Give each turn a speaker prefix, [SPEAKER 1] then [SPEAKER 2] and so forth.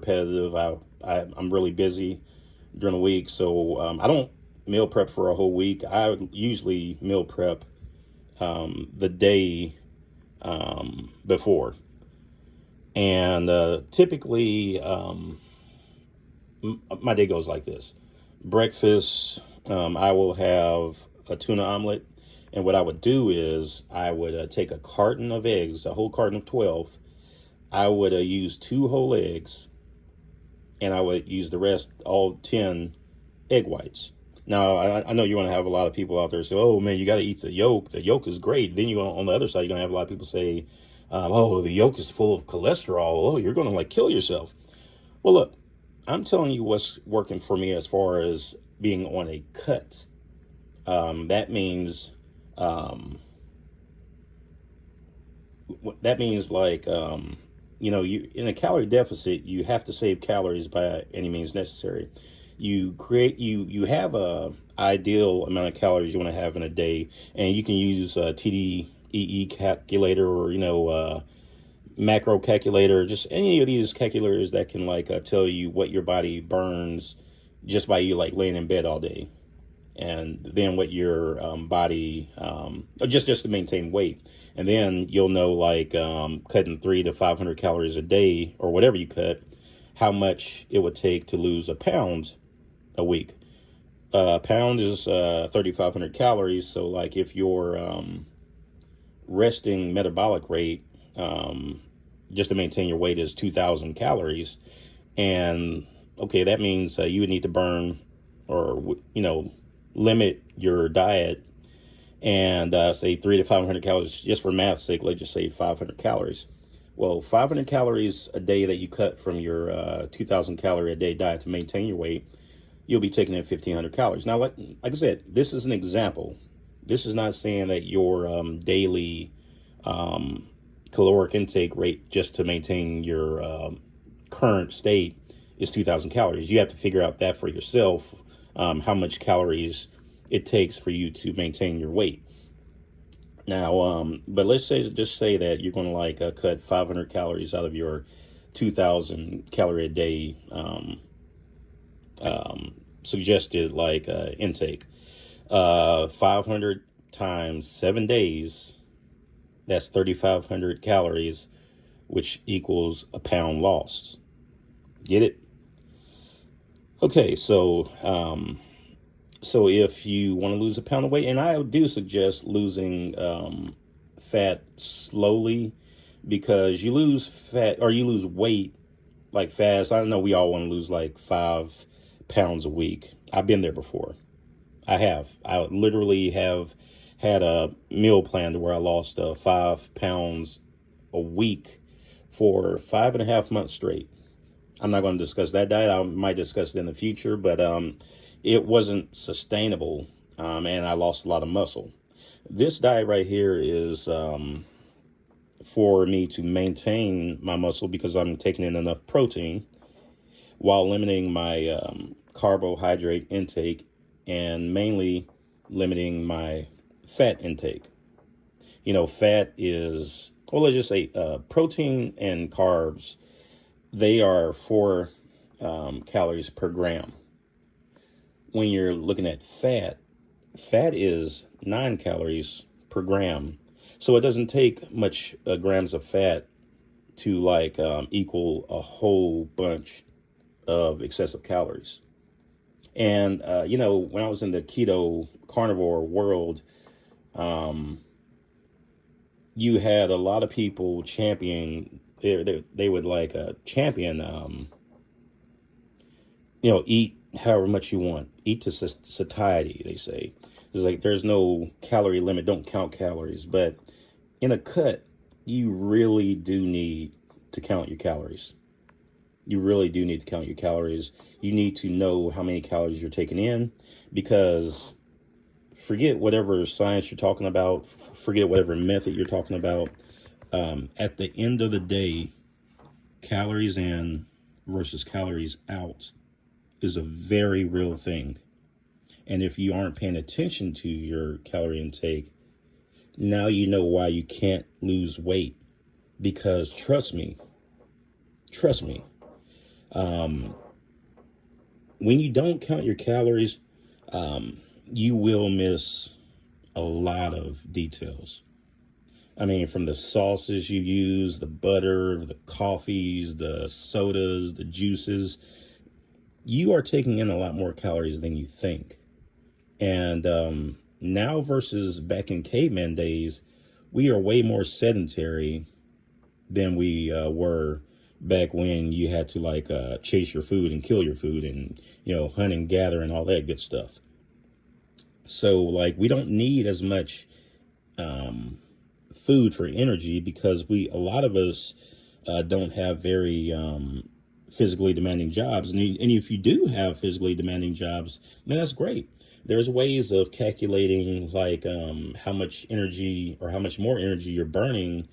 [SPEAKER 1] repetitive. I'm really busy during the week, so I don't meal prep for a whole week. I usually meal prep the day before, and typically my day goes like this: breakfast, I will have a tuna omelet, and what I would do is I would take a carton of eggs, a whole carton of 12. I would use two whole eggs, and I would use the rest, all 10 egg whites. Now, I know you're going to have a lot of people out there say, oh, man, you got to eat the yolk. The yolk is great. Then you on the other side, you're going to have a lot of people say, oh, the yolk is full of cholesterol. Oh, you're going to like kill yourself. Well, look, I'm telling you what's working for me as far as being on a cut. That means like you in a calorie deficit, you have to save calories by any means necessary. You have a ideal amount of calories you want to have in a day, and you can use a TDEE calculator, or macro calculator, just any of these calculators that can tell you what your body burns just by you like laying in bed all day, and then what your body just to maintain weight. And then you'll know, cutting 300 to 500 calories a day or whatever you cut, how much it would take to lose a pound a week. A pound is 3,500 calories. So like if your resting metabolic rate just to maintain your weight is 2,000 calories, and okay, that means you would need to burn, or limit your diet, and say 300 to 500 calories, just for math's sake. Let's just say 500 calories. Well, 500 calories a day that you cut from your 2,000 calorie a day diet to maintain your weight, you'll be taking in 1,500 calories. Now, like I said, this is an example. This is not saying that your daily caloric intake rate just to maintain your current state is 2,000 calories. You have to figure out that for yourself, how much calories it takes for you to maintain your weight. Now, but let's just say that you're going to cut 500 calories out of your 2,000 calorie a day suggested intake. 500 times 7 days, that's 3,500 calories, which equals a pound lost. Get it? Okay, so if you want to lose a pound of weight, and I do suggest losing fat slowly, because you lose fat, or you lose weight like fast. I don't know, we all want to lose like 5 pounds a week. I've been there before. I literally have had a meal plan to where I lost 5 pounds a week for 5.5 months straight. I'm not going to discuss that diet. I might discuss it in the future, but it wasn't sustainable, and I lost a lot of muscle. This diet right here is for me to maintain my muscle, because I'm taking in enough protein while limiting my carbohydrate intake, and mainly limiting my fat intake. Fat is, well, let's just say protein and carbs, they are 4 calories per gram. When you're looking at fat is 9 calories per gram. So it doesn't take much grams of fat to equal a whole bunch of excessive calories. And, when I was in the keto carnivore world, you had a lot of people champion, they would champion, eat however much you want, eat to satiety, they say. There's no calorie limit, don't count calories. But in a cut, you really do need to count your calories. You really do need to count your calories. You need to know how many calories you're taking in, because forget whatever science you're talking about, forget whatever method you're talking about. At the end of the day, calories in versus calories out is a very real thing. And if you aren't paying attention to your calorie intake, now you know why you can't lose weight. Because trust me, When you don't count your calories, you will miss a lot of details. I mean, from the sauces you use, the butter, the coffees, the sodas, the juices, you are taking in a lot more calories than you think. And now versus back in caveman days, we are way more sedentary than we were back when you had to like chase your food and kill your food and, hunt and gather and all that good stuff. So like we don't need as much food for energy because a lot of us don't have very physically demanding jobs. And if you do have physically demanding jobs, then that's great. There's ways of calculating like how much energy or how much more energy you're burning